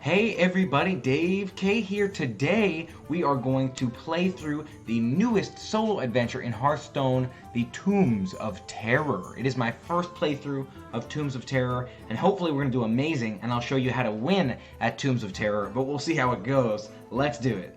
Hey everybody, Dave K here. Today we are going to play through the newest solo adventure in Hearthstone, the Tombs of Terror. It is my first playthrough of Tombs of Terror, and hopefully we're going to do amazing, and I'll show you how to win at Tombs of Terror, but we'll see how it goes. Let's do it.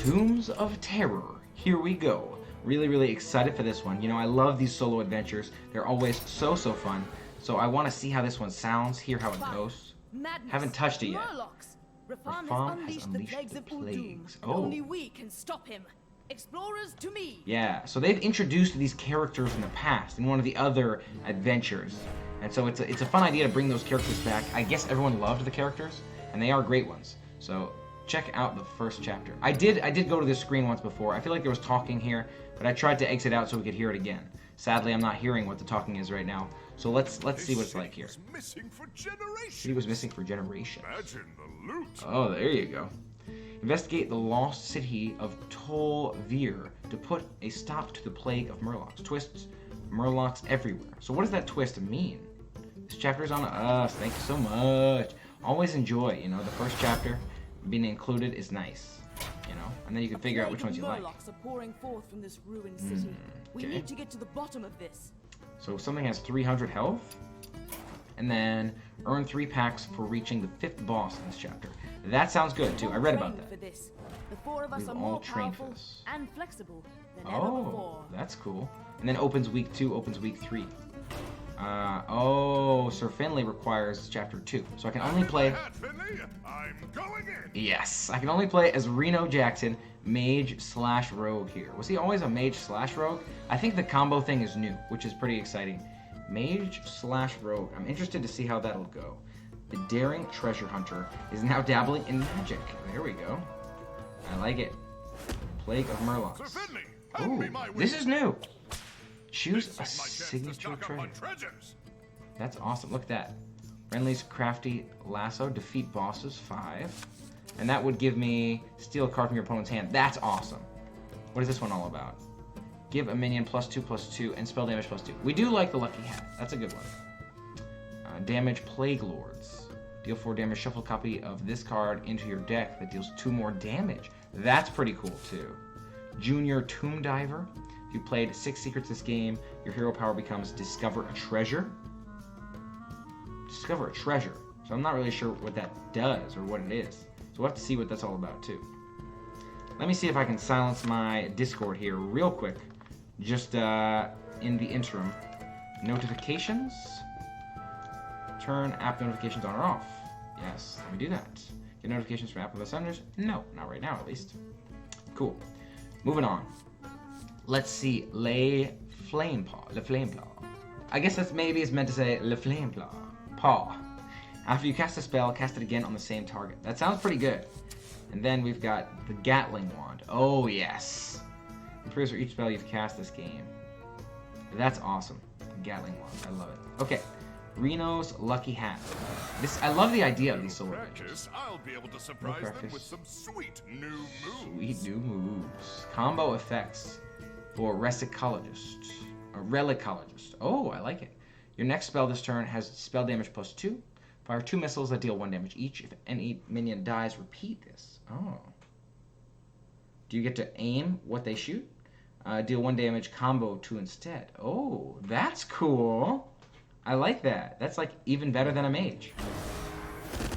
Tombs of Terror. Here we go. Really excited for this one. You know, I love these solo adventures. They're always so fun. So I want to see how this one sounds, hear how it goes. Haven't touched it yet. Reform has unleashed the plagues. Oh. Only we can stop him. Explorers to me. Yeah, so they've introduced these characters in the past in one of the other adventures. And so it's a fun idea to bring those characters back. I guess everyone loved the characters, and they are great ones. So check out the first chapter. I did go to this screen once before. I feel like there was talking here, but I tried to exit out so we could hear it again. Sadly, I'm not hearing what the talking is right now. So let's see what it's like here. He was missing for generations. Imagine the loot. Oh, there you go. Investigate the lost city of Tol'vir to put a stop to the plague of murlocs. Twists murlocs everywhere. So what does that twist mean? This chapter is on us. Thank you so much. Always enjoy, you know, the first chapter. Being included is nice, you know, and then you can figure out which ones you like. Murlocs are pouring forth from this ruined city. We okay. need to get to the bottom of this. So something has 300 health, and then earn 3 packs for reaching the 5th boss in this chapter. That sounds good too. I read about that. For this. The 4 of us We've are all more trained for powerful this. and flexible than ever before. Oh, that's cool. And then opens week 2, opens week 3. Oh, Sir Finley requires chapter 2, so I can only play. I'm going in. Yes, I can only play as Reno Jackson, mage / rogue here. Was he always a mage / rogue? I think the combo thing is new, which is pretty exciting. Mage / rogue. I'm interested to see how that'll go. The daring treasure hunter is now dabbling in magic. There we go. I like it. Plague of Murlocs. Sir Finley, hand me my Ooh, this is new. Choose This a is my chance to signature stock up on treasure. treasures. That's awesome. Look at that. Renly's crafty lasso. Defeat bosses 5. And that would give me steal a card from your opponent's hand. That's awesome. What is this one all about? Give a minion +2/+2 and spell damage +2. We do like the lucky hat. That's a good one. Damage plague lords. Deal 4 damage. Shuffle a copy of this card into your deck that deals 2 more damage. That's pretty cool too. Junior tomb diver. If you played 6 secrets this game, your hero power becomes discover a treasure. Discover a treasure. So I'm not really sure what that does or what it is. So we'll have to see what that's all about too. Let me see if I can silence my Discord here real quick. Just in the interim. Notifications. Turn app notifications on or off. Yes, let me do that. Get notifications from Apple Messengers? No, not right now at least. Cool. Moving on. Let's see. Le Flamepaw. I guess that's maybe it's meant to say Le Flamepaw. After you cast a spell, cast it again on the same target. That sounds pretty good. And then we've got the Gatling Wand. Oh yes. Improves for each spell you've cast this game. That's awesome. Gatling Wand. I love it. Okay. Reno's Lucky Hat. I love the idea of these solo adventures. I'll be able to surprise them with some sweet new moves. Sweet new moves. Combo effects for Relicologist. Oh, I like it. Your next spell this turn has spell damage +2. Fire 2 missiles that deal 1 damage each. If any minion dies, repeat this. Oh. Do you get to aim what they shoot? Deal 1 damage, combo 2 instead. Oh, that's cool. I like that. That's like even better than a mage.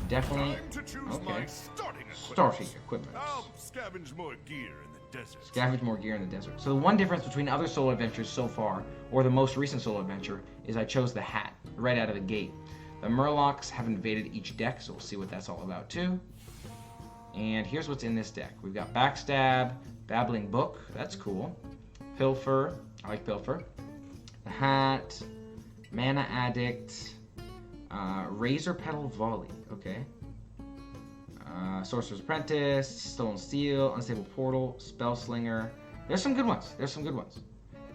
Definitely. Time to choose Okay. my starting equipment. I'll scavenge more gear in the desert. Scavenge more gear in the desert. So the one difference between other solo adventures so far, or the most recent solo adventure, is I chose the hat right out of the gate. The Murlocs have invaded each deck, so we'll see what that's all about too. And here's what's in this deck. We've got Backstab, Babbling Book, that's cool. Pilfer, I like Pilfer. The Hat, Mana Addict, Razor Petal Volley, okay. Sorcerer's Apprentice, Stolen Steel, Unstable Portal, Spellslinger. There's some good ones.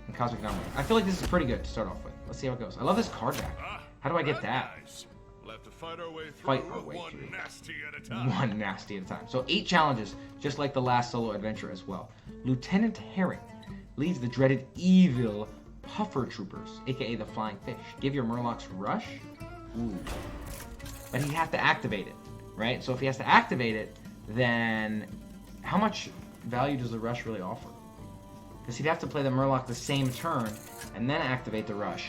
and Cosmic Anomaly. I feel like this is pretty good to start off with. Let's see how it goes. I love this card deck. How do I get that? Nice. We'll have to fight our way through. Fight our way one through. nasty at a time. One nasty at a time. So 8 challenges, just like the last solo adventure as well. Lieutenant Herring leads the dreaded evil Puffer Troopers, aka the Flying Fish. Give your Murlocs Rush. Ooh. But he'd have to activate it, right? So if he has to activate it, then how much value does the Rush really offer? Because he'd have to play the Murloc the same turn and then activate the Rush,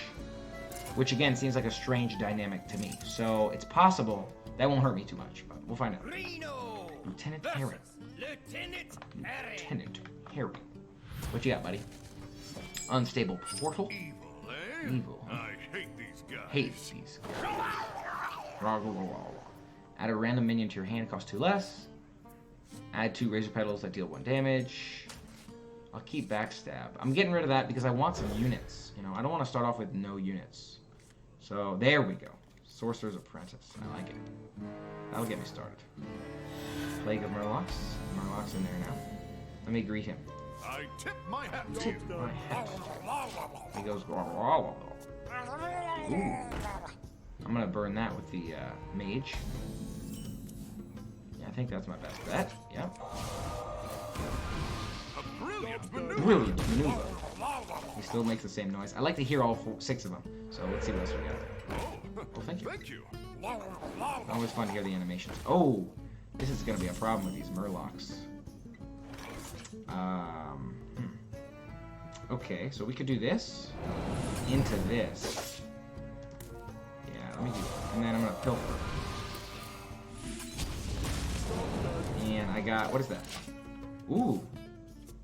which again seems like a strange dynamic to me. So it's possible that won't hurt me too much, but we'll find out. Reno Lieutenant Herring. Lieutenant Herring. Lieutenant Herring. What you got, buddy? Unstable Portal. Evil, eh? Evil. I hate these guys. Hate these guys. Add a random minion to your hand, cost 2 less. Add 2 Razor Petals that deal 1 damage. I'll keep Backstab. I'm getting rid of that because I want some units. You know, I don't want to start off with no units. So there we go. Sorcerer's Apprentice. I like it. That'll get me started. Plague of Murlocs. Murloc's in there now. Let me greet him. I tip my hat to Tip you. my hat. He goes. Ooh. I'm gonna burn that with the mage. Yeah, I think that's my best bet. Yep. A brilliant maneuver. Brilliant maneuver. He still makes the same noise. I like to hear all 6 of them. So let's see what else we got. Oh, Well, thank you. thank you. Always fun to hear the animations. Oh, this is gonna be a problem with these Murlocs. Okay, so we could do this into this. Yeah, let me do that. And then I'm gonna pilfer. And I got, what is that? Ooh.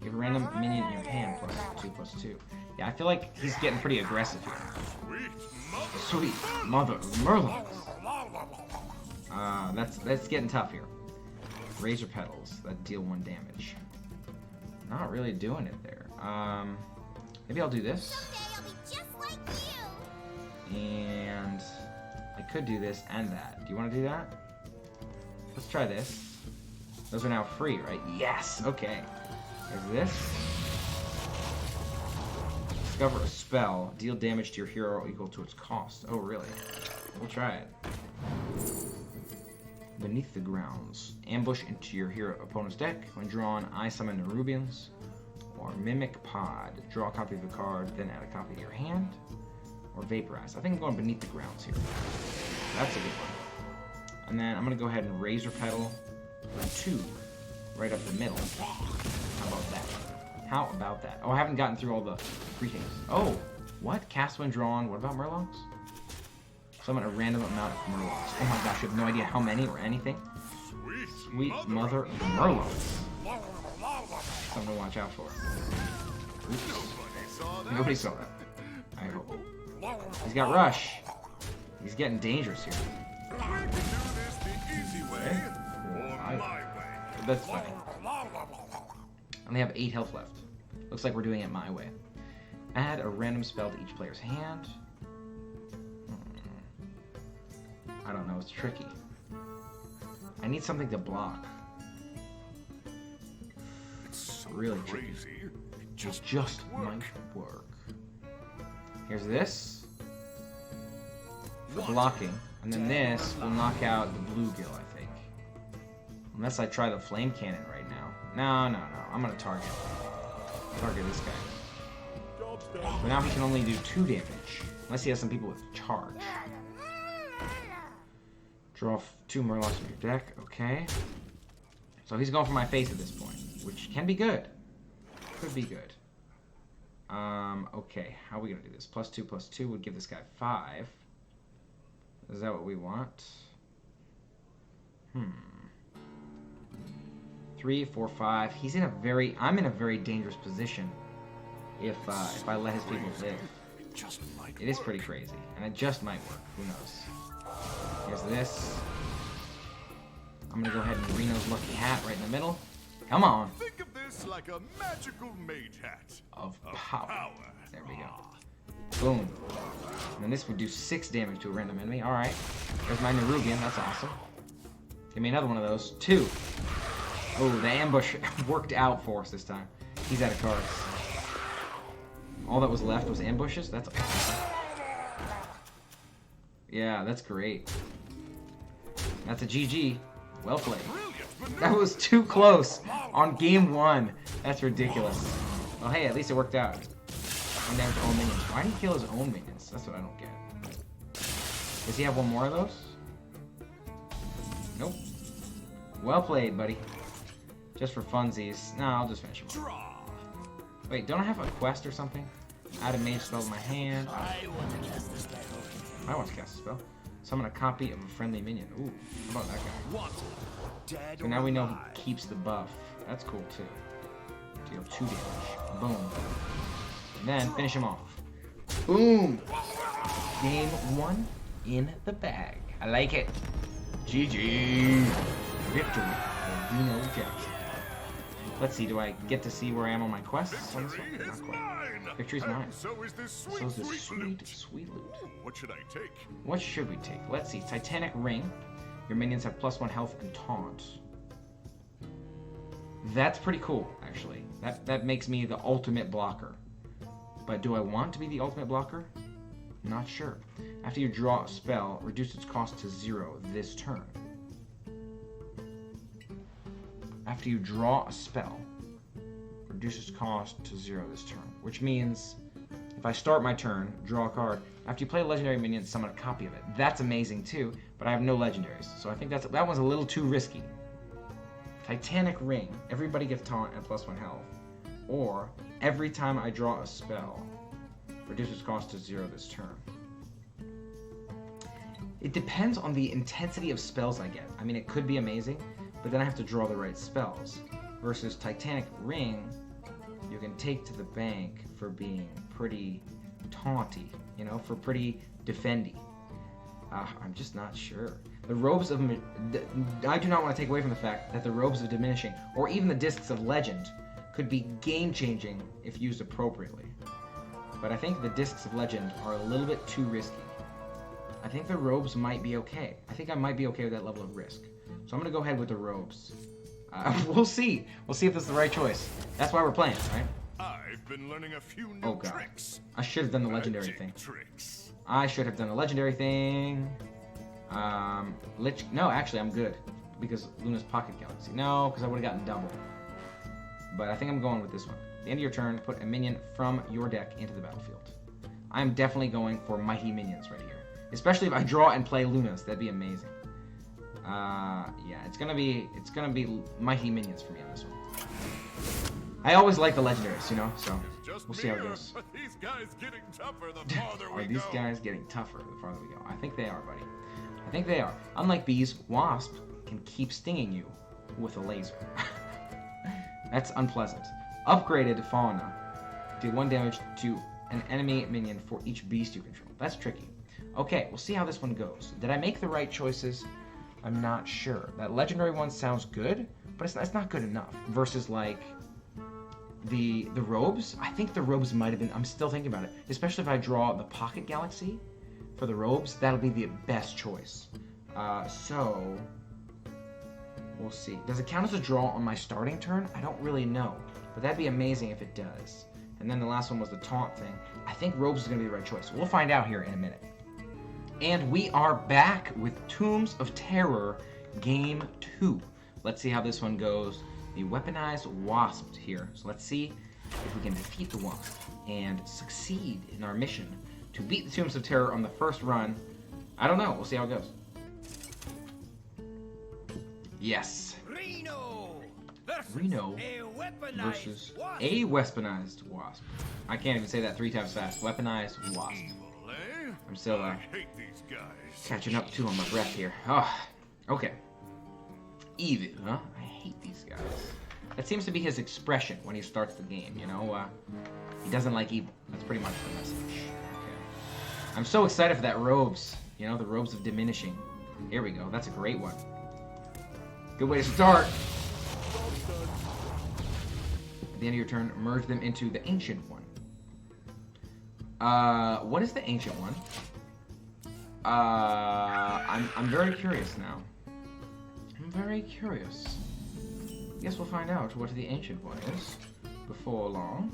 Give a random minion in your hand, +2/+2. Yeah, I feel like he's getting pretty aggressive here. Sweet mother. Sweet mother of Murlocs. That's getting tough here. Razor Petals that deal 1 damage. Not really doing it there. Maybe I'll do this. Someday I'll be just like you. And I could do this and that. Do you want to do that? Let's try this. Those are now free, right? Yes! Okay. There's this. Discover a spell. Deal damage to your hero equal to its cost. Oh, really? We'll try it. Beneath the Grounds. Ambush into your hero opponent's deck. When drawn, I summon Nerubians. Or Mimic Pod. Draw a copy of the card, then add a copy to your hand. Or Vaporize. I think I'm going Beneath the Grounds here. That's a good one. And then I'm going to go ahead and Razor Petal 2 right up the middle. How about that? How about that? Oh, I haven't gotten through all the greetings. Oh, what? Cast when drawn. What about Murlocs? Summon a random amount of Murlocs. Oh my gosh, you have no idea how many or anything. Sweet mother of Murlocs. Something to watch out for. Oops. Nobody saw that. I hope. He's got Rush. He's getting dangerous here. We can do this the easy way or my way. That's fine. I only have 8 health left. Looks like we're doing it my way. Add a random spell to each player's hand. I don't know, it's tricky. I need something to block. It's so Really tricky. crazy. It Just might work. Here's this. For blocking. And then this will knock out the bluegill, I think. Unless I try the flame cannon right now. No. I'm gonna target this guy. But now he can only do 2 damage. Unless he has some people with charge. Draw 2 Murlocs from your deck. Okay. So he's going for my face at this point. Which can be good. Could be good. Okay. How are we gonna do this? +2/+2 would give this guy 5. Is that what we want? 3, 4, 5. He's in a very... I'm in a very dangerous position if I let his people live. It is pretty crazy. And it just might work. Who knows? Here's this. I'm gonna go ahead and Reno's Lucky Hat right in the middle. Come on. Think of this like a magical mage hat. Of power. There we go. Boom. And then this would do 6 damage to a random enemy. Alright. There's my Nerubian. That's awesome. Give me another one of those. 2. Oh, the ambush worked out for us this time. He's out of cards. all that was left was ambushes. That's awesome. Yeah, that's great. That's a GG. Well played. That was too close on game 1. That's ridiculous. Well, hey, at least it worked out. One damage to all minions. Why did he kill his own minions? That's what I don't get. Does he have one more of those? Nope. Well played, buddy. Just for funsies. No, I'll just finish him off. Wait, don't I have a quest or something? Add a mage spell to my hand. I want to cast a spell. Summon a copy of a friendly minion. Ooh, how about that guy? So now we know he keeps the buff. That's cool too. Deal 2 damage. Boom. And then finish him off. Boom! Game 1 in the bag. I like it. GG! Victory for Dino Jackson. Let's see, do I get to see where I am on my quests? On this one? Not quite. Victory's mine. So is this So is this sweet loot. What should I take? What should we take? Let's see. Titanic Ring. Your minions have +1 health and taunt. That's pretty cool, actually. That makes me the ultimate blocker. But do I want to be the ultimate blocker? Not sure. After you draw a spell, reduce its cost to 0 this turn. After you draw a spell, reduce its cost to 0 this turn. Which means, if I start my turn, draw a card, after you play a legendary minion, summon a copy of it. That's amazing too, but I have no legendaries. So I think that one's a little too risky. Titanic Ring. Everybody gets taunt and +1 health. Or, every time I draw a spell, reduce its cost to 0 this turn. It depends on the intensity of spells I get. I mean, it could be amazing, but then I have to draw the right spells. Versus Titanic Ring, you can take to the bank for being pretty taunty, you know, for pretty defendy. I'm just not sure. The Robes of... I do not want to take away from the fact that the Robes of Diminishing, or even the Discs of Legend, could be game-changing if used appropriately. But I think the Discs of Legend are a little bit too risky. I think the Robes might be okay. I think I might be okay with that level of risk. So I'm going to go ahead with the Robes. We'll see. We'll see if this is the right choice. That's why we're playing, right? I've been learning a few new tricks. I should have done the legendary thing. Tricks. I should have done the legendary thing. No, actually, I'm good. Because Luna's Pocket Galaxy. No, because I would have gotten double. But I think I'm going with this one. At the end of your turn, put a minion from your deck into the battlefield. I'm definitely going for Mighty Minions right here. Especially if I draw and play Lunas. That'd be amazing. Yeah, it's gonna be Mighty Minions for me on this one. I always like the legendaries, you know, so we'll see how it goes. Are these guys getting tougher the farther we go? Are these guys getting tougher the farther we go? I think they are, buddy. I think they are. Unlike bees, Wasp can keep stinging you with a laser. That's unpleasant. Upgraded Fauna. Deal 1 damage to an enemy minion for each beast you control. That's tricky. Okay, we'll see how this one goes. Did I make the right choices? I'm not sure. That legendary one sounds good, but it's not good enough. Versus like the robes. I think the robes might have been. I'm still thinking about it. Especially if I draw the Pocket Galaxy for the robes, that'll be the best choice. So we'll see. Does it count as a draw on my starting turn? I don't really know, but that'd be amazing if it does. And then the last one was the taunt thing. I think robes is gonna be the right choice. We'll find out here in a minute. And we are back with Tombs of Terror Game 2. Let's see how this one goes. The weaponized wasp here. So let's see if we can defeat the wasp and succeed in our mission to beat the Tombs of Terror on the first run. I don't know. We'll see how it goes. Yes. Reno versus a weaponized wasp. I can't even say that 3 times fast. Weaponized wasp. I'm still catching up to on my breath here. Oh, okay. Evil, huh? I hate these guys. That seems to be his expression when he starts the game, you know? He doesn't like evil. That's pretty much the message. Okay. I'm so excited for that robes. You know, the robes of diminishing. Here we go. That's a great one. Good way to start. At the end of your turn, merge them into the ancient one. What is the ancient one? I'm very curious now. I'm very curious. Guess we'll find out what the ancient one is before long.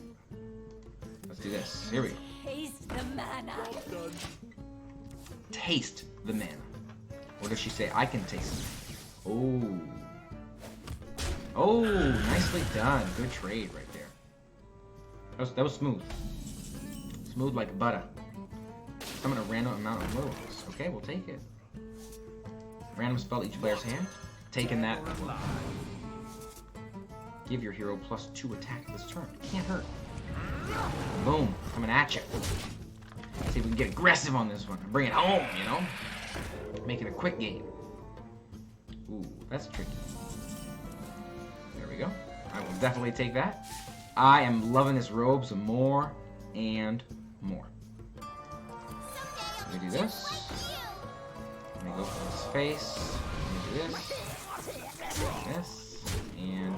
Let's do this. Here we go. Taste the mana. Taste the mana. What does she say? I can taste it. Oh. Oh, nicely done. Good trade right there. That was smooth. Smooth like butter. Summon a random amount of wolves. Okay, we'll take it. Random spell each player's hand. Taking that. Give your hero +2 attack this turn. Can't hurt. Boom. Coming at you. Let's see if we can get aggressive on this one. Bring it home, you know? Make it a quick game. Ooh, that's tricky. There we go. I will definitely take that. I am loving this robe some more and more. Let me do this. Let me go for his face. Let me do this. This. And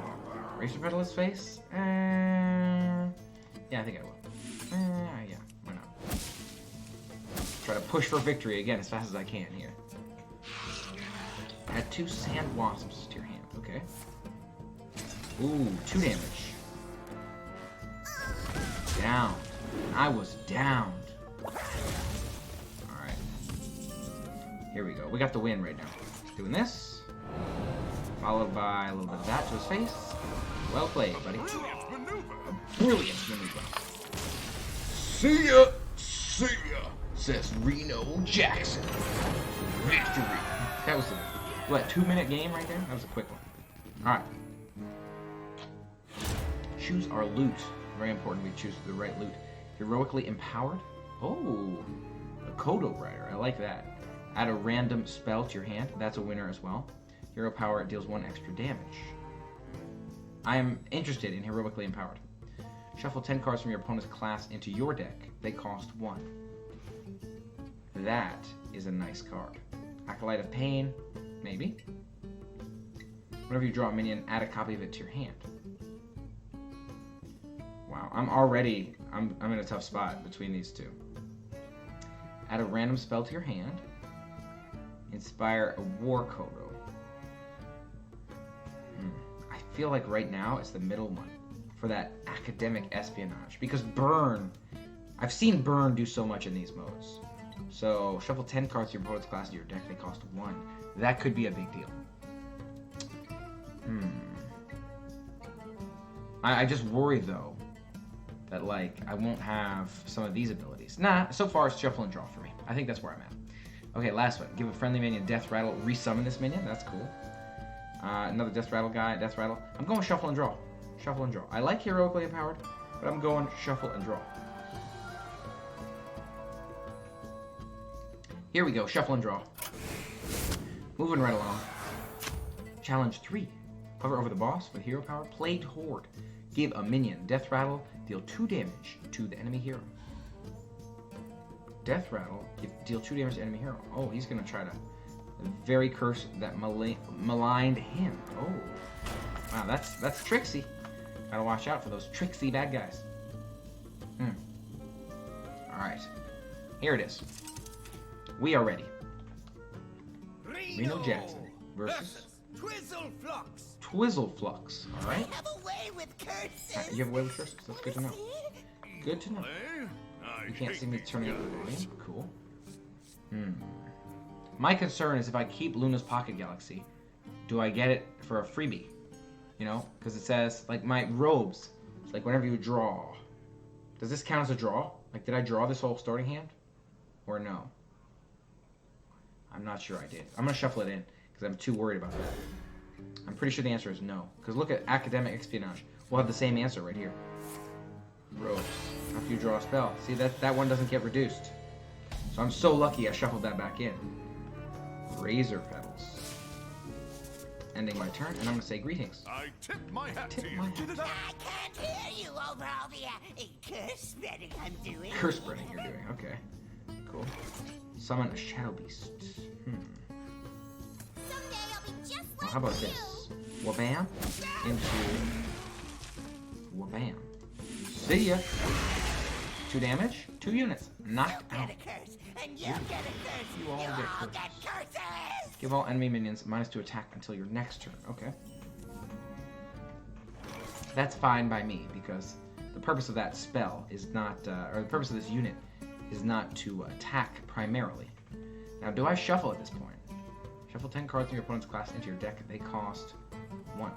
Razor Petal his face. Yeah, I think I will. Yeah, why not? Try to push for victory again as fast as I can here. Add 2 sand wasps to your hand. Okay. Ooh, 2 damage. Down. I was downed. Alright. Here we go. We got the win right now. Doing this. Followed by a little bit of that to his face. Well played, buddy. Brilliant maneuver. See ya! See ya! Says Reno Jackson. Victory. That was a, what, 2-minute game right there? That was a quick one. Alright. Choose our loot. Very important we choose the right loot. Heroically empowered. Oh, a Kodo Rider. I like that. Add a random spell to your hand. That's a winner as well. Hero power deals 1 extra damage. I am interested in heroically empowered. Shuffle 10 cards from your opponent's class into your deck. They cost 1. That is a nice card. Acolyte of Pain, maybe. Whenever you draw a minion, add a copy of it to your hand. Wow, I'm in a tough spot between these two. Add a random spell to your hand. Inspire a War Kodo. I feel like right now it's the middle one for that academic espionage. Because Burn, I've seen Burn do so much in these modes. So shuffle 10 cards to your opponent's class into your deck. They cost 1. That could be a big deal. I just worry though that like I won't have some of these abilities. Nah, so far it's shuffle and draw for me. I think that's where I'm at. Okay, last one. Give a friendly minion Death Rattle. Resummon this minion. That's cool. Another Death Rattle guy. Death Rattle. I'm going shuffle and draw. Shuffle and draw. I like heroically empowered, but I'm going shuffle and draw. Here we go. Shuffle and draw. Moving right along. Challenge 3. Hover over the boss with hero power. Plagued Horde. Give a minion Death Rattle. Deal 2 damage to the enemy hero. Death Rattle. Deal 2 damage to enemy hero. Oh, he's going to try to very curse that maligned him. Oh. Wow, that's tricksy. Gotta watch out for those tricksy bad guys. Alright. Here it is. We are ready. Reno Jackson versus Twizzleflux. Alright. I have a way with curses. You have a way with curses? That's good to know. Good to know. You can't see me turning up the volume. Cool. My concern is if I keep Luna's Pocket Galaxy, do I get it for a freebie? You know, because it says, like, my robes, it's like whenever you draw. Does this count as a draw? Like, did I draw this whole starting hand? Or no? I'm not sure I did. I'm going to shuffle it in, because I'm too worried about that. I'm pretty sure the answer is no. Because look at Academic Espionage. We'll have the same answer right here. Robes. After you draw a spell. See, that one doesn't get reduced. So I'm so lucky I shuffled that back in. Razor Petals. Ending my turn, and I'm going to say greetings. I tip my hat to you. I can't hear you over all the curse spreading I'm doing. Curse spreading you're doing, okay. Cool. Summon a Shadow Beast. Someday I'll be just Well, like how about you. this? Wabam into Wabam. See ya. 2 damage, 2 units. Knocked out. Get a curse, and you get a curse. You all get curses. get curses. Give all enemy minions -2 attack until your next turn. Okay. That's fine by me because the purpose of that spell is not, or the purpose of this unit is not to attack primarily. Now, do I shuffle at this point? Shuffle 10 cards from your opponent's class into your deck. They cost 1.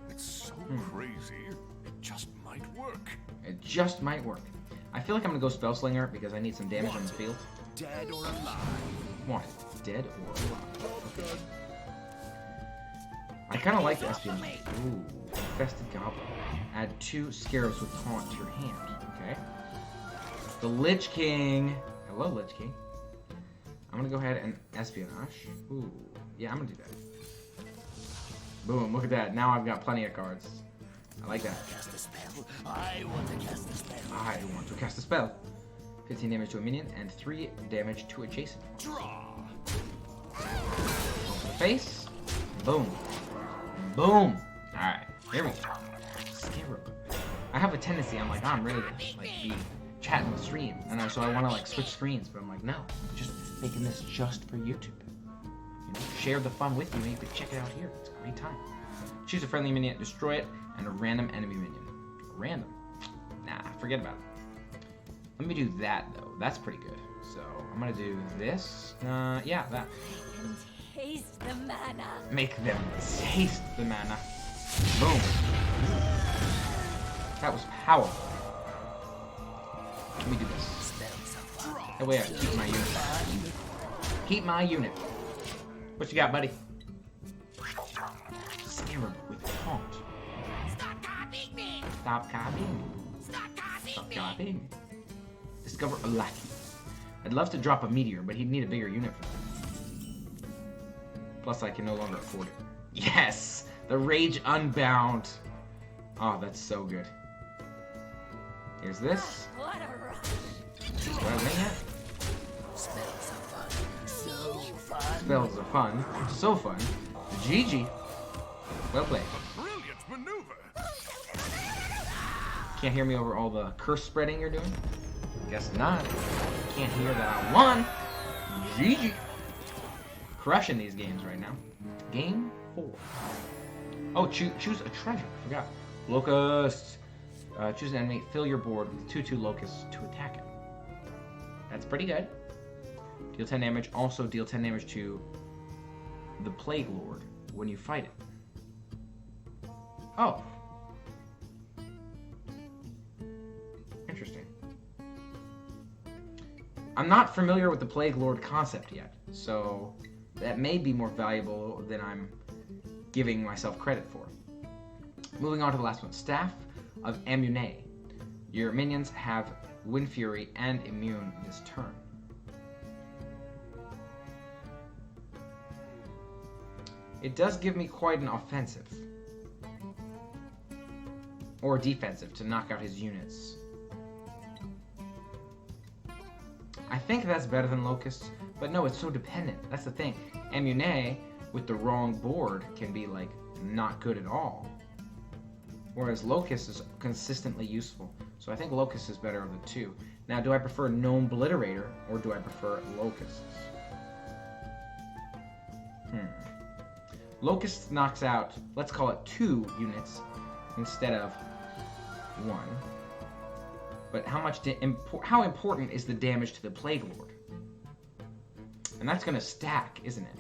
It's so crazy. It just might work. It just might work. I feel like I'm gonna go Spellslinger because I need some damage on the field. Dead or alive? What? Dead or alive? Okay. I kind of like the espionage. Ooh, Infested Goblin. Add 2 Scarabs with Taunt to your hand. Okay. The Lich King. Hello, Lich King. I'm gonna go ahead and espionage. Ooh, yeah, I'm gonna do that. Boom! Look at that. Now I've got plenty of cards. I like that. Cast a spell. I want to cast a spell. I want to cast a spell. 15 damage to a minion and 3 damage to adjacent. Draw. Over the face. Boom. Boom. All right. Here we go. Scarab. I have a tendency. I'm like, oh, I'm ready to like be chatting the stream, and so I want to like switch screens, but I'm like, no, I'm just making this just for YouTube. You know, share the fun with you, and you can check it out here. It's a great time. Choose a friendly minion, destroy it, and a random enemy minion. Random? Nah, forget about it. Let me do that though. That's pretty good. So I'm gonna do this. Yeah, that. Taste the mana. Make them taste the mana. Boom. That was powerful. Let me do this. That way I keep my unit. Keep my unit. What you got, buddy? Scarab with taunt. Stop copying me. Stop copying. Stop copying Stop me. copying. Discover a lackey. I'd love to drop a meteor, but he'd need a bigger unit for that. Plus, I can no longer afford it. Yes! The Rage Unbound. Oh, that's so good. Here's this. What a rush. Do I win yet? Spells are fun. So fun. Spells are fun. So fun. GG. Well played. Brilliant maneuver. Can't hear me over all the curse spreading you're doing? Guess not. Can't hear that I won. GG. Crushing these games right now. Game 4. Oh, choose a treasure. Forgot. Locusts. Choose an enemy. Fill your board with 2/2 locusts to attack it. That's pretty good. Deal 10 damage. Also deal 10 damage to the Plague Lord when you fight it. Oh. Interesting. I'm not familiar with the Plague Lord concept yet, so that may be more valuable than I'm giving myself credit for. Moving on to the last one. Staff of Amunet. Your minions have Wind Fury and Immune this turn. It does give me quite an offensive. Or defensive to knock out his units. I think that's better than Locusts, but no, it's so dependent. That's the thing. Amunet with the wrong board can be like not good at all. Whereas Locust is consistently useful. So I think Locust is better of the two. Now, do I prefer Gnome Obliterator or do I prefer Locusts? Locust knocks out, let's call it 2 units instead of 1. But how important is the damage to the Plague Lord? And that's going to stack, isn't it?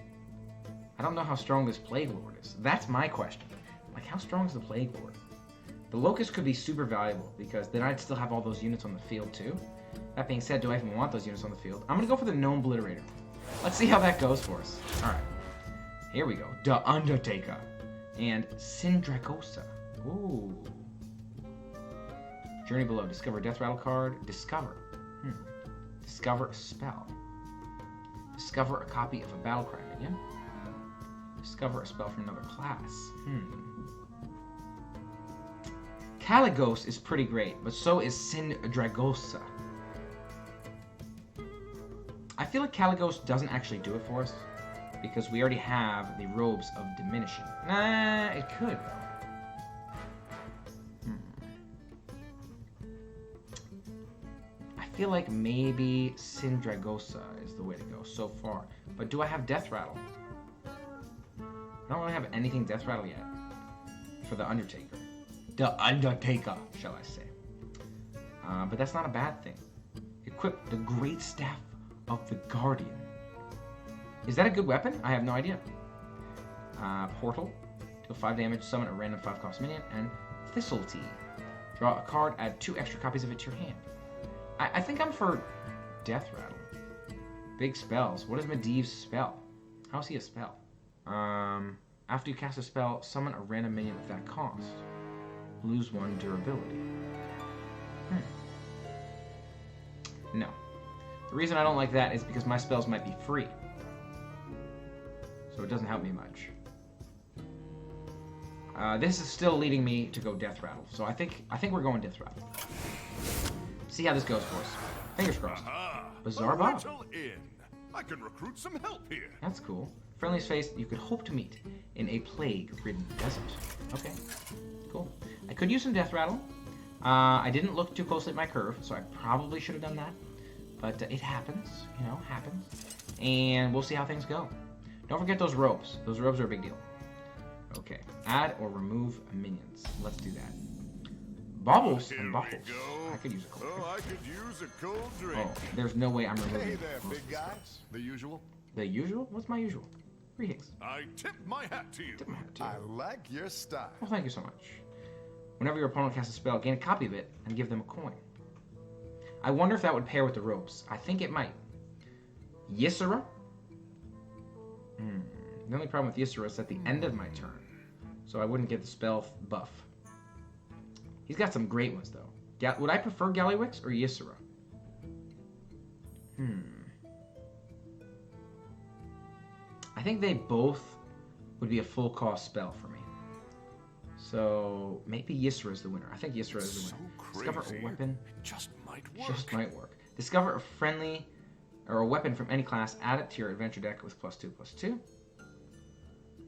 I don't know how strong this Plague Lord is. That's my question. Like, how strong is the Plague Lord? The Locust could be super valuable because then I'd still have all those units on the field too. That being said, do I even want those units on the field? I'm going to go for the Gnome Obliterator. Let's see how that goes for us. Alright. Here we go. The Undertaker. And Syndragosa. Ooh. Journey below. Discover a Death Rattle card. Discover. Discover a spell. Discover a copy of a Battlecry minion. Discover a spell from another class. Caligos is pretty great, but so is Syndragosa. I feel like Caligos doesn't actually do it for us, because we already have the Robes of Diminishing. Nah, it could, though. I feel like maybe Syndragosa is the way to go so far. But do I have Death Rattle? I don't really have anything Death Rattle yet for the Undertaker. The Undertaker, shall I say. But that's not a bad thing. Equip the Great Staff of the Guardian. Is that a good weapon? I have no idea. Portal. Deal 5 damage, summon a random 5-cost minion, and Thistletea. Draw a card, add 2 extra copies of it to your hand. I think I'm for Death Rattle. Big spells. What is Medivh's spell? How is he a spell? After you cast a spell, summon a random minion with that cost. Lose 1 durability. No. The reason I don't like that is because my spells might be free. So it doesn't help me much. This is still leading me to go Death Rattle. So I think we're going Death Rattle. See how this goes for us. Fingers crossed. Bizarre Bob. I can recruit some help here. That's cool. Friendliest face you could hope to meet in a plague-ridden desert. Okay, cool. I could use some Death Rattle. I didn't look too closely at my curve, so I probably should have done that. But it happens, you know, happens. And we'll see how things go. Don't forget those robes. Those robes are a big deal. Okay, add or remove minions. Let's do that. Baubles and baubles. I could use a cold drink. I could use a cold drink. Oh, there's no way I'm removing. Hey there, most big of these guy. cards. The usual. The usual? What's my usual? Greetings. I tip my hat to you. Tip my hat to you. I like your style. Well, thank you so much. Whenever your opponent casts a spell, gain a copy of it and give them a coin. I wonder if that would pair with the ropes. I think it might. Ysera? The only problem with Ysera is at the end of my turn, so I wouldn't get the spell buff. He's got some great ones, though. Would I prefer Gallywix or Ysera? I think they both would be a full cost spell for me. So maybe Ysera is the winner. I think Ysera is the winner. Discover a weapon. It just might work. Just might work. Discover a friendly or a weapon from any class. Add it to your adventure deck with +2/+2.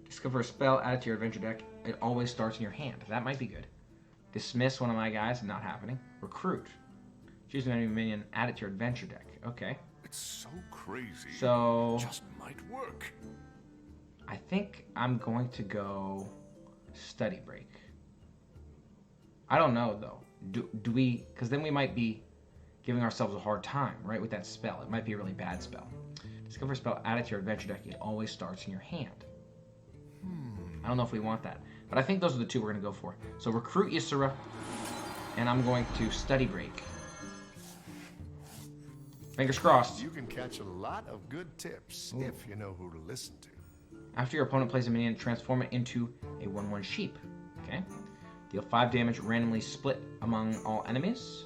Discover a spell. Add it to your adventure deck. It always starts in your hand. That might be good. Dismiss one of my guys. Not happening. Recruit. Choose an enemy minion. Add it to your adventure deck. Okay. It's so crazy. So It just might work. I think I'm going to go Study Break. I don't know though. Do we? Because then we might be giving ourselves a hard time, right? With that spell, it might be a really bad spell. Discover a spell. Add it to your adventure deck. It always starts in your hand. I don't know if we want that, but I think those are the two we're going to go for. So recruit Ysera, and I'm going to Study Break. Fingers crossed. You can catch a lot of good tips if you know who to listen to. After your opponent plays a minion, transform it into a 1/1 sheep. Okay. Deal 5 damage, randomly split among all enemies.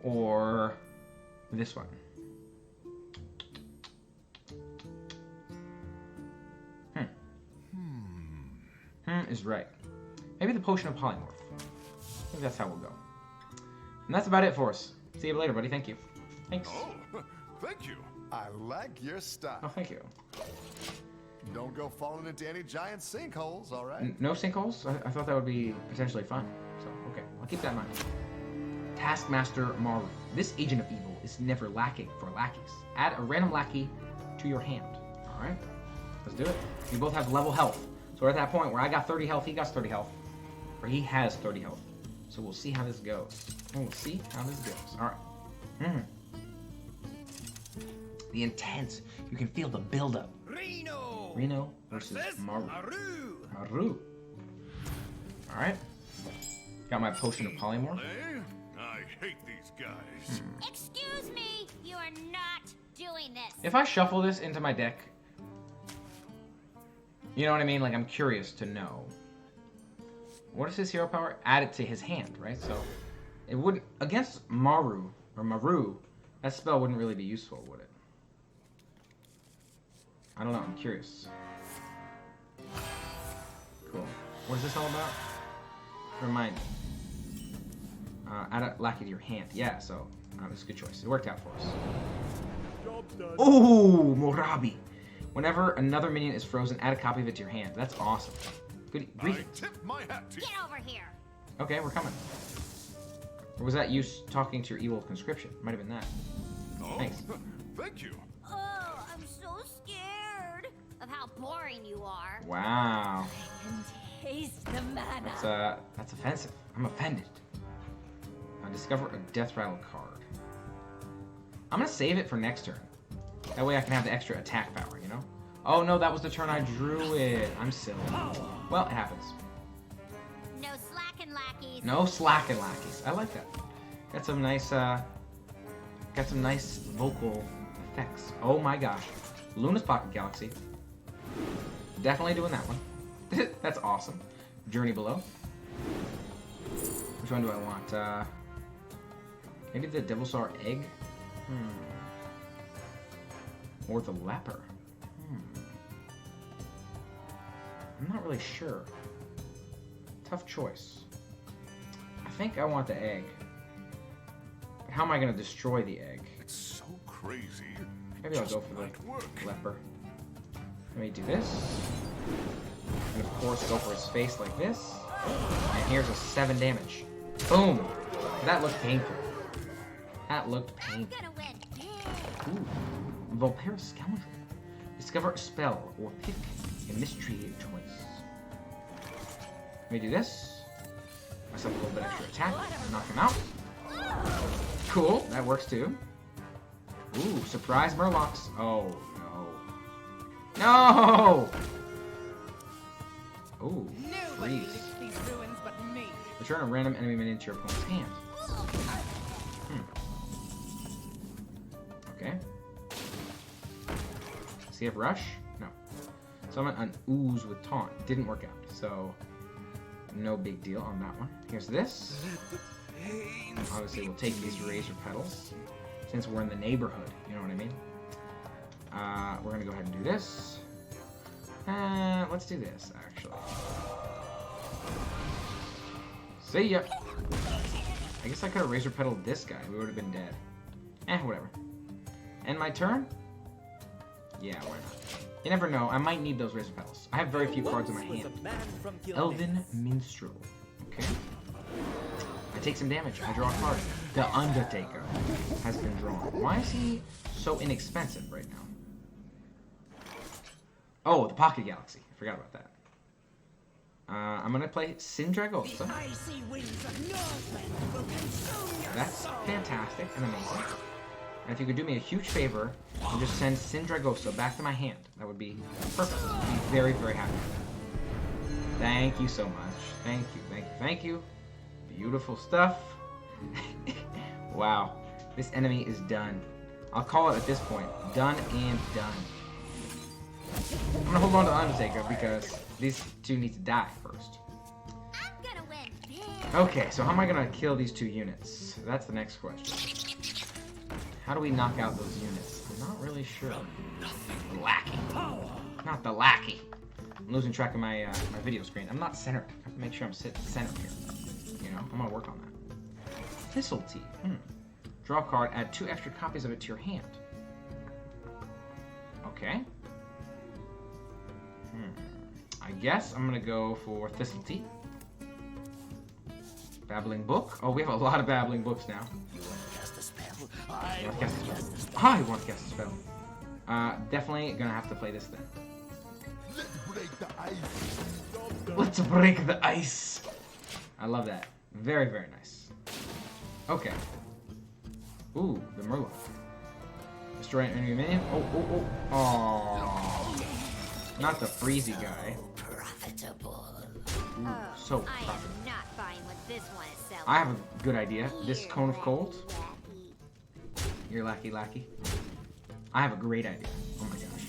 Or this one. Is right. Maybe the potion of polymorph. I think that's how we'll go. And that's about it for us. See you later, buddy. Thank you. Thanks. Oh, thank you. I like your style. Oh, thank you. Don't go falling into any giant sinkholes, all right? No sinkholes? I thought that would be potentially fun. So, okay. I'll keep that in mind. Taskmaster Maru. This agent of evil is never lacking for lackeys. Add a random lackey to your hand. Alright. Let's do it. We both have level health. So we're at that point where I got 30 health, he got 30 health. Or he has 30 health. So we'll see how this goes. We'll see how this goes. Alright. The intense. You can feel the buildup. Reno versus Maru. Maru. Alright. Got my potion of polymorph. Hey, I hate these guys. Excuse me, you are not doing this. If I shuffle this into my deck, you know what I mean? Like, I'm curious to know. What is his hero power? Add it to his hand, right? So, it wouldn't... Against Maru, that spell wouldn't really be useful, would it? I don't know. I'm curious. Cool. What is this all about? Remind me. Add a lackey to your hand. Yeah, so it's a good choice. It worked out for us. Oh, Morabi. Whenever another minion is frozen, add a copy of it to your hand. That's awesome. Good. I tip my hat to you. Get over here. Okay, we're coming. Or was that you talking to your evil conscription? Might have been that. Oh, Thanks. thank you. Oh, I'm so scared of how boring you are. Wow. I can Taste the mana. That's offensive. I'm offended. Discover a death rattle card. I'm gonna save it for next turn. That way I can have the extra attack power, you know? Oh no, that was the turn I drew it. I'm silly. Well, it happens. No slacking, lackeys. No slacking lackeys. I like that. Got some nice vocal effects. Oh my gosh. Luna's Pocket Galaxy. Definitely doing that one. That's awesome. Journey Below. Which one do I want? Maybe the Devilsaur Egg? Or the Leper? I'm not really sure. Tough choice. I think I want the egg. But how am I going to destroy the egg? It's so crazy. Maybe I'll go for the Leper. Let me do this. And of course go for his face like this. And here's a 7 damage. Boom! That looked painful. That looked painful. Gonna win. Ooh. Volpera Scoundrel. Discover a spell or pick a mystery choice. Let me do this. Myself a little bit extra attack. Knock him out. Cool. That works too. Ooh, surprise Murlocs. Oh, no. No! Ooh, freeze. These ruins but me. Return a random enemy minion to your opponent's hand. Okay. Does he have rush? No. Summon an ooze with taunt. Didn't work out, so no big deal on that one. Here's this. Obviously, we'll take these razor petals since we're in the neighborhood. You know what I mean? We're gonna go ahead and do this. Let's do this actually. See ya. I guess I could have razor petaled this guy. We would have been dead. Whatever. End my turn? Yeah, why not? You never know. I might need those razor petals. I have very few cards in my hand. Elven Minstrel. Okay. I take some damage. I draw a card. The Undertaker has been drawn. Why is he so inexpensive right now? Oh, the Pocket Galaxy. I forgot about that. I'm gonna play Sindragosa. That's fantastic and amazing. And if you could do me a huge favor and just send Sindragosa back to my hand, that would be perfect. I'd be very, very happy. Thank you so much. Thank you, thank you, thank you. Beautiful stuff. Wow. This enemy is done. I'll call it at this point. Done and done. I'm gonna hold on to the Undertaker because these two need to die first. I'm gonna win. Okay, so how am I gonna kill these 2 units? That's the next question. How do we knock out those units? I'm not really sure. The lackey. Not the lackey. I'm losing track of my my video screen. I'm not centered. I have to make sure I'm centered here. You know, I'm gonna work on that. Thistletea. Draw a card, add 2 extra copies of it to your hand. Okay. I guess I'm gonna go for Thistletea. Babbling Book. Oh, we have a lot of Babbling Books now. I want to cast a spell. Definitely gonna have to play this then. Let's break the ice. I love that. Very, very nice. Okay. Ooh, the Murloc. Destroy an enemy minion. Oh. Not the freezy guy. Profitable. Ooh, so I profitable. am not buying what this one is selling. I have a good idea. This Cone of Cold. You're lackey. I have a great idea. Oh my gosh.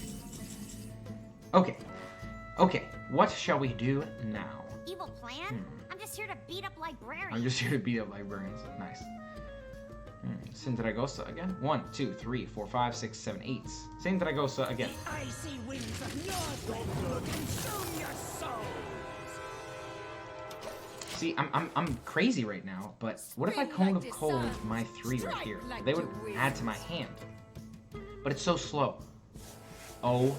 Okay. What shall we do now? Evil plan? I'm just here to beat up librarians. I'm just here to beat up librarians. Nice. Sindragosa again. 1, 2, 3, 4, 5, 6, 7, 8. Sindragosa again. Icy winds of Northland will consume your souls. See, I'm crazy right now, but what if I Cone of Cold my 3 right here? They would add to my hand. But it's so slow. Oh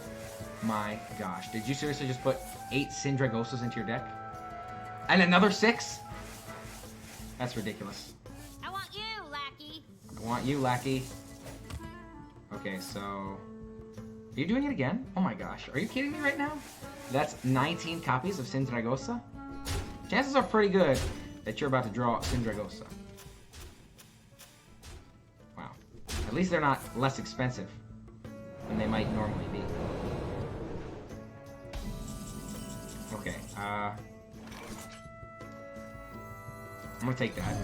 my gosh. Did you seriously just put 8 Sindragosas into your deck? And another 6? That's ridiculous. I want you, lackey. I want you, lackey. Okay, so... Are you doing it again? Oh my gosh. Are you kidding me right now? That's 19 copies of Sindragosa. Chances are pretty good that you're about to draw Sindragosa. Wow. At least they're not less expensive than they might normally be. Okay, I'm gonna take that.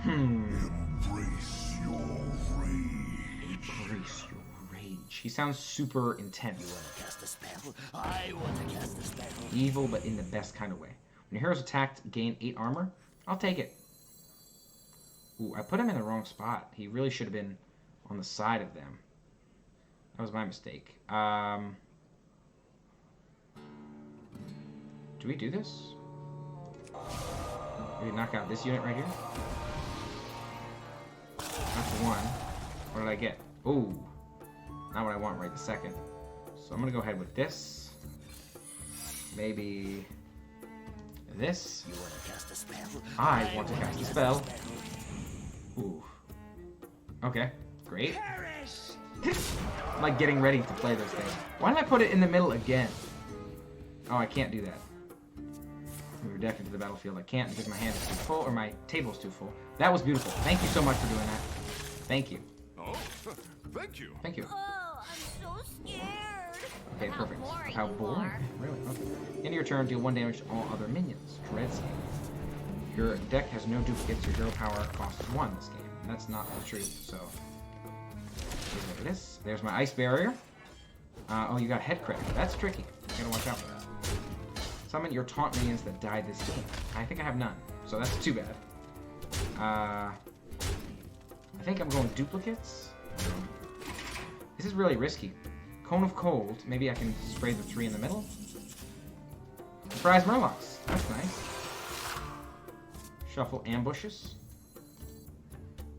Embrace your rage. Embrace your rage. He sounds super intense. You want to cast a spell? I want to cast a spell. Evil, but in the best kind of way. When your hero's attacked, gain 8 armor. I'll take it. Ooh, I put him in the wrong spot. He really should have been on the side of them. That was my mistake. Do we do this? Maybe knock out this unit right here? That's one. What did I get? Ooh. Not what I want right this second. So I'm gonna go ahead with this. Maybe this. You want to cast a spell? I want to cast a spell. Ooh. Okay. Great. I'm like getting ready to play those things. Why did I put it in the middle again? Oh, I can't do that. Move your deck into the battlefield. I can't because my hand is too full, or my table is too full. That was beautiful. Thank you so much for doing that. Thank you. Oh, thank you. Thank you. Oh, I'm so scared. Okay, perfect. boring How you boring. are. Really? Okay. End of your turn, deal 1 damage to all other minions. Dread scheme. Your deck has no duplicates. Your hero power costs 1 this game. That's not the truth, so... Here's what it is. There's my ice barrier. Oh, you got head crit. That's tricky. You gotta watch out for that. Summon your taunt minions that died this game. I think I have none, so that's too bad. I think I'm going duplicates. This is really risky. Cone of Cold. Maybe I can spray the 3 in the middle. Surprise Murlocs. That's nice. Shuffle ambushes.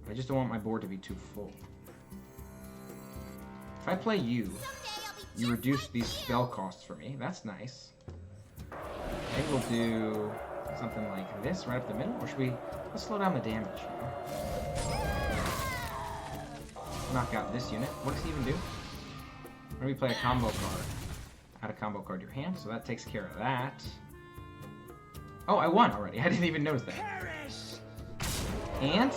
I just don't want my board to be too full. If I play you, you reduce these spell costs for me. That's nice. Maybe we'll do something like this right up the middle, or should we? Let's slow down the damage. You know? Knock out this unit. What does he even do? Maybe play a combo card. Add a combo card to your hand, so that takes care of that. Oh, I won already. I didn't even notice that. And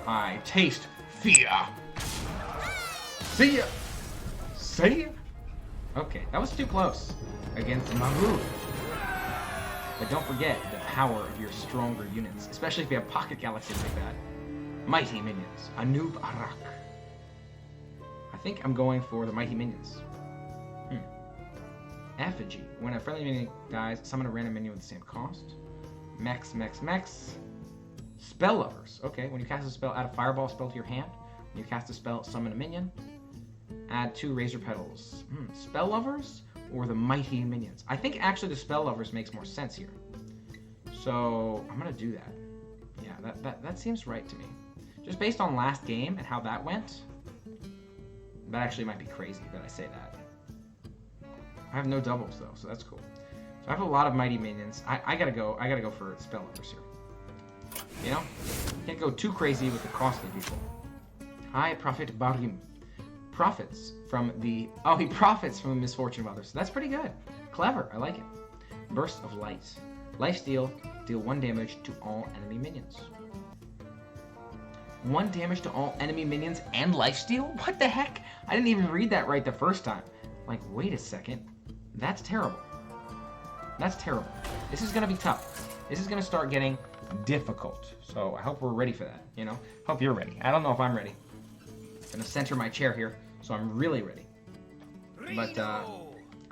I taste fear. See ya. See ya. Okay, that was too close against Mahu. But don't forget the power of your stronger units, especially if you have pocket galaxies like that. Mighty minions, Anub Arak. I think I'm going for the mighty minions. Effigy. When a friendly minion dies, summon a random minion with the same cost. Mex. Spell lovers. Okay, when you cast a spell, add a fireball spell to your hand. When you cast a spell, summon a minion. Add 2 razor petals. Spell lovers or the mighty minions? I think actually the spell lovers makes more sense here. So I'm gonna do that. Yeah, that seems right to me. Just based on last game and how that went, that actually might be crazy that I say that. I have no doubles though, so that's cool. So I have a lot of mighty minions. I gotta go for spell lovers here. You know? Can't go too crazy with the costly people. High Prophet Barim. Profits from the... Oh, he profits from the misfortune of others. So that's pretty good. Clever. I like it. Burst of Light. Lifesteal. Deal 1 damage to all enemy minions. 1 damage to all enemy minions and lifesteal? What the heck? I didn't even read that right the first time. Like, wait a second. That's terrible. That's terrible. This is going to be tough. This is going to start getting difficult. So I hope we're ready for that, you know? Hope you're ready. I don't know if I'm ready. I'm going to center my chair here, so I'm really ready. But,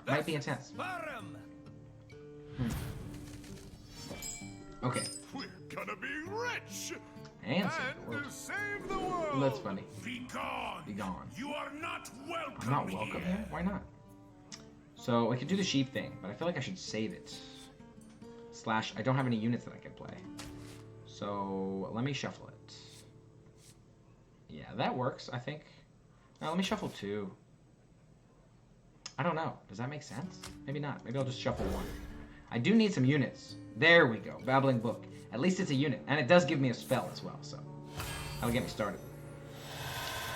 might be intense. Okay. We're gonna be rich And save the world. that's funny. Be gone. Be gone. You are not welcome. I'm not welcome here? Why not? So, I could do the sheep thing, but I feel like I should save it. Slash, I don't have any units that I can play. So, let me shuffle it. Yeah, that works, I think. Now, let me shuffle 2. I don't know. Does that make sense? Maybe not. Maybe I'll just shuffle 1. I do need some units. There we go. Babbling Book. At least it's a unit. And it does give me a spell as well, so that'll get me started.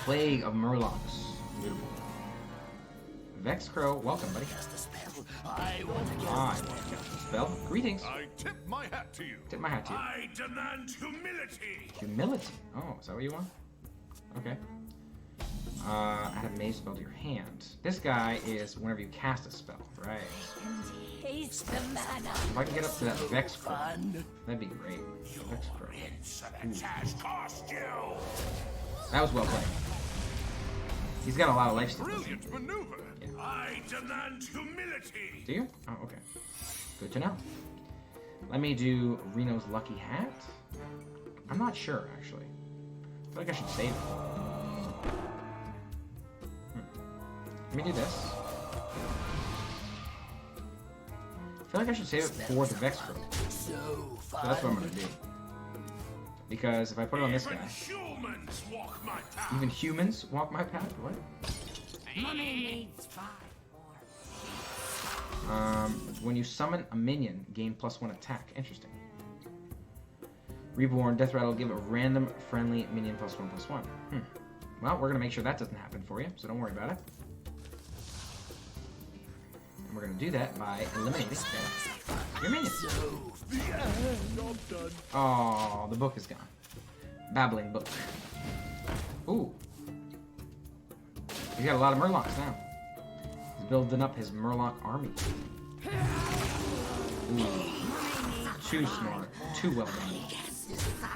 Plague of Murlocs. Beautiful. Vex Crow, welcome, buddy. Cast a spell. I want to I want to cast a spell. Greetings. I tip my hat to you. Tip my hat to you. I demand humility. Humility. Oh, is that what you want? Okay. Add a maze spell to your hand. This guy is whenever you cast a spell, right? Taste the mana. If I can get up to that Vex Crow, fun. that'd be great. Vex Crow. Insolence has cost you. That was well played. He's got a lot of life steal. Brilliant maneuver. Yeah. I demand humility. Do you? Oh, okay. Good to know. Let me do Reno's Lucky Hat. I'm not sure, actually. I feel like I should save it. Let me do this. I feel like I should save it for the Vex Crow. So So that's what I'm gonna do. Because if I put it on this guy, Humans walk my path. even humans walk my path. What? Money needs 5 more. When you summon a minion, gain +1 attack. Interesting. Reborn, Death Rattle, give a random friendly minion +1/+1. Well, we're gonna make sure that doesn't happen for you, so don't worry about it. And we're gonna do that by eliminating your minions. Oh, the book is gone. Babbling book. Ooh. He's got a lot of Murlocs now. He's building up his Murloc army. Ooh. Too smart. Too well done.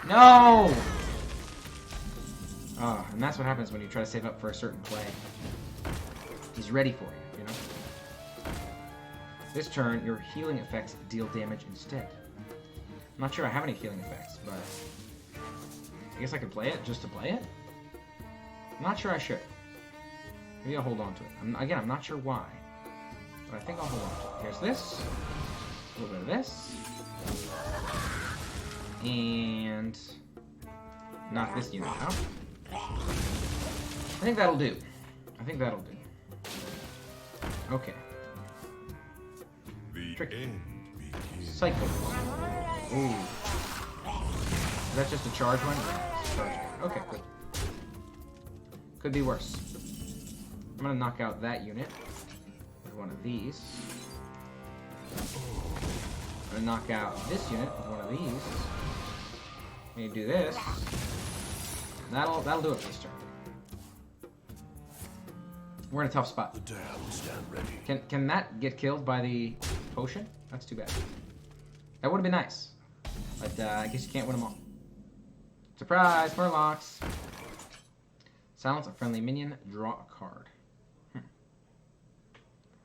No! Oh, and that's what happens when you try to save up for a certain play. He's ready for you, you know? This turn, your healing effects deal damage instead. I'm not sure I have any healing effects, but I guess I could play it just to play it? I'm not sure I should. Maybe I'll hold on to it. Again, I'm not sure why, but I think I'll hold on to it. Here's this. A little bit of this. And knock this unit out. I think that'll do. I think that'll do. Okay. The Tricky. end begins. Psycho. Ooh. Is that just a charge one? Yeah, it's a charge one. Okay, good. Could be worse. I'm gonna knock out that unit with one of these. I'm gonna knock out this unit with one of these. I'm gonna do this. That'll do it for this turn. We're in a tough spot. The damned stand ready. Can that get killed by the potion? That's too bad. That would have been nice. But I guess you can't win them all. Surprise, Murlocs! Silence a friendly minion, draw a card.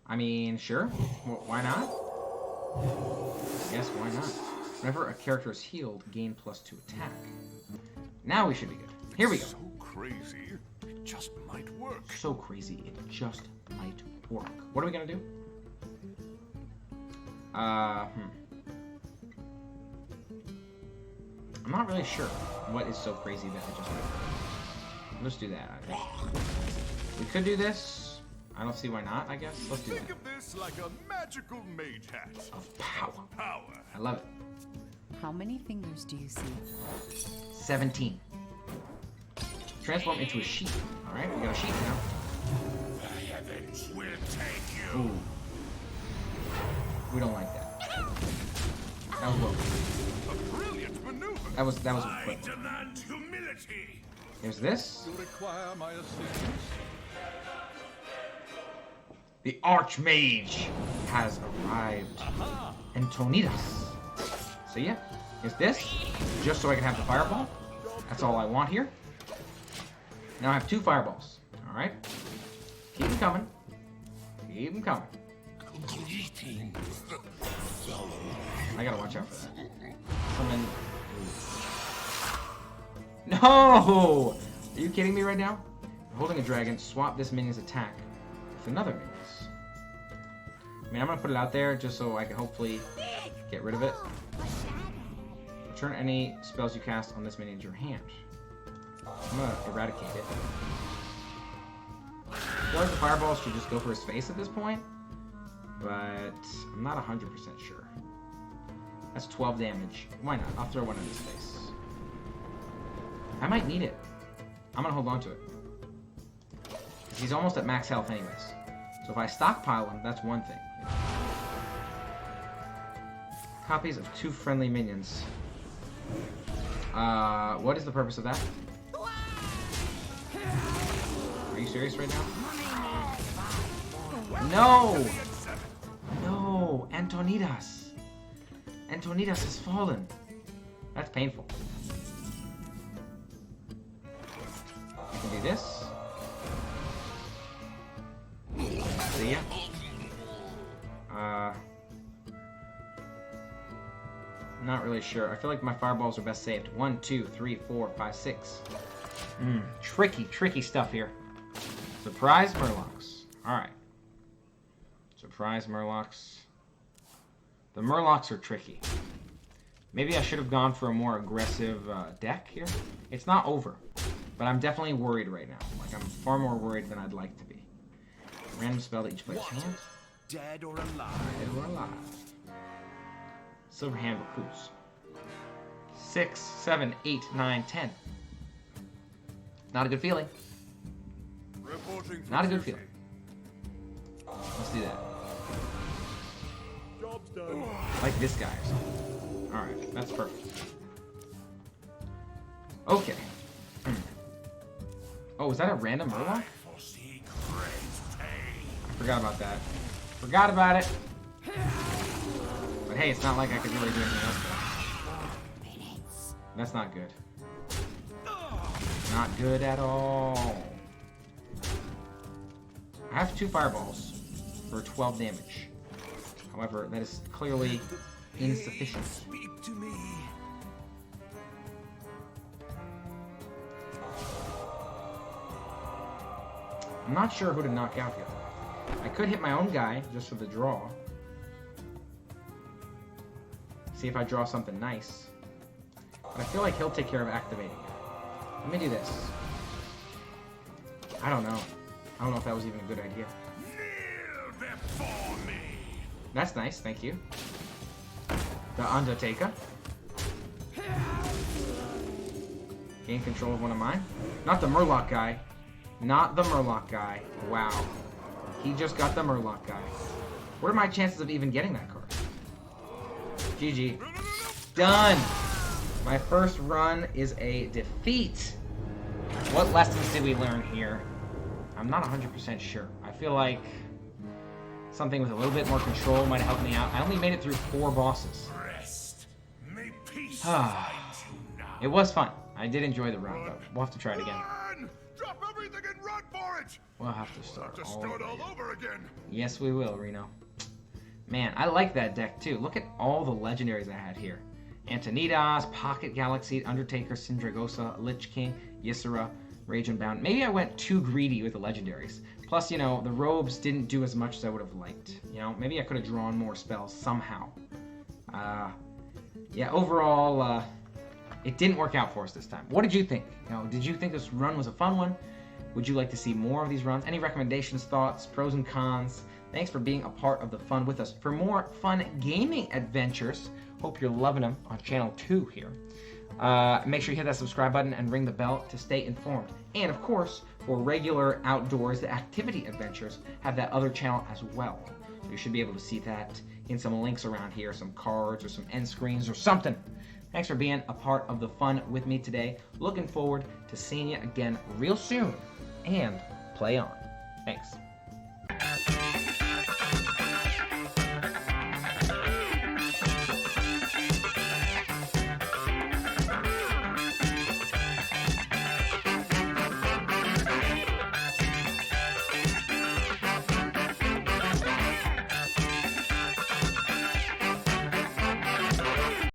I mean, sure. Well, why not? Yes, why not? Whenever a character is healed, gain +2 attack. Now we should be good. Here we go. So crazy, it just might work. So crazy, it just might work. What are we gonna do? I'm not really sure what is so crazy that it just might work. Let's do that, I think. We could do this. I don't see why not, I guess. Let's do Think that. of this like a magical mage hat. Of power. Power. I love it. How many fingers do you see? 17. Transform into a sheep. Alright, we got a sheep now. The heavens will take you. Ooh. We don't like that. That was low. A brilliant maneuver. That was I quick. demand humility. Here's this. You require my assistance. The Archmage has arrived. Antonidas. So yeah, here's this. Just so I can have the fireball. That's all I want here. Now I have 2 fireballs. Alright. Keep them coming. Keep them coming. I gotta watch out for that. Summon. No! Are you kidding me right now? Holding a dragon, swap this minion's attack with another minion's. I mean, I'm gonna put it out there just so I can hopefully get rid of it. Return any spells you cast on this minion to your hand. I'm gonna eradicate it. I feel like the fireballs should just go for his face at this point, but I'm not 100% sure. That's 12 damage. Why not? I'll throw one in his face. I might need it. I'm gonna hold on to it. 'Cause he's almost at max health anyways. So if I stockpile him, that's one thing. Copies of 2 friendly minions. What is the purpose of that? Are you serious right now? No! No! Antonidas! Antonidas has fallen. That's painful. I can do this. See ya. Not really sure. I feel like my fireballs are best saved. 1, 2, 3, 4, 5, 6. Tricky stuff here. Surprise Murlocs. Alright. Surprise Murlocs. The Murlocs are tricky. Maybe I should have gone for a more aggressive deck here. It's not over, but I'm definitely worried right now. Like, I'm far more worried than I'd like to be. Random spell to each player's hand. Dead or alive? Dead or alive. Silver Hand recruits. 6, 7, 8, 9, 10. Not a good feeling. Reporting for Not a good duty. feeling. Let's do that. Job's done. Like this guy or something. Alright, that's perfect. Okay. Oh, is that a random Murloc? Foresee great pain. I forgot about that. Forgot about it. But hey, it's not like I could really do anything else with it. That's not good. Not good at all. I have 2 fireballs for 12 damage. However, that is clearly insufficient. Speak to me. I'm not sure who to knock out here. I could hit my own guy just for the draw. See if I draw something nice. But I feel like he'll take care of activating it. Let me do this. I don't know. I don't know if that was even a good idea. Kneel before me. That's nice, thank you. The Undertaker. Gain control of one of mine. Not the Murloc guy. Not the Murloc guy. Wow. He just got the Murloc guy. What are my chances of even getting that card? GG. Done! My first run is a defeat. What lessons did we learn here? I'm not 100% sure. I feel like something with a little bit more control might have helped me out. I only made it through 4 bosses. Rest. May peace find you now. It was fun. I did enjoy the run, but we'll have to try it again. Run! Drop everything and run for it. We'll have to start To all start over all again. over again. Yes, we will, Reno. Man, I like that deck too. Look at all the legendaries I had here. Antonidas, Pocket Galaxy, Undertaker, Syndragosa, Lich King, Ysera, Rage Unbound. Maybe I went too greedy with the legendaries. Plus, you know, the robes didn't do as much as I would have liked. You know, maybe I could have drawn more spells somehow. Yeah, overall, it didn't work out for us this time. What did you think? You know, did you think this run was a fun one? Would you like to see more of these runs? Any recommendations, thoughts, pros and cons? Thanks for being a part of the fun with us. For more fun gaming adventures, hope you're loving them on channel 2 here. Make sure you hit that subscribe button and ring the bell to stay informed. And of course, for regular outdoors activity adventures, have that other channel as well. So you should be able to see that in some links around here, some cards or some end screens or something. Thanks for being a part of the fun with me today. Looking forward to seeing you again real soon. And play on. Thanks.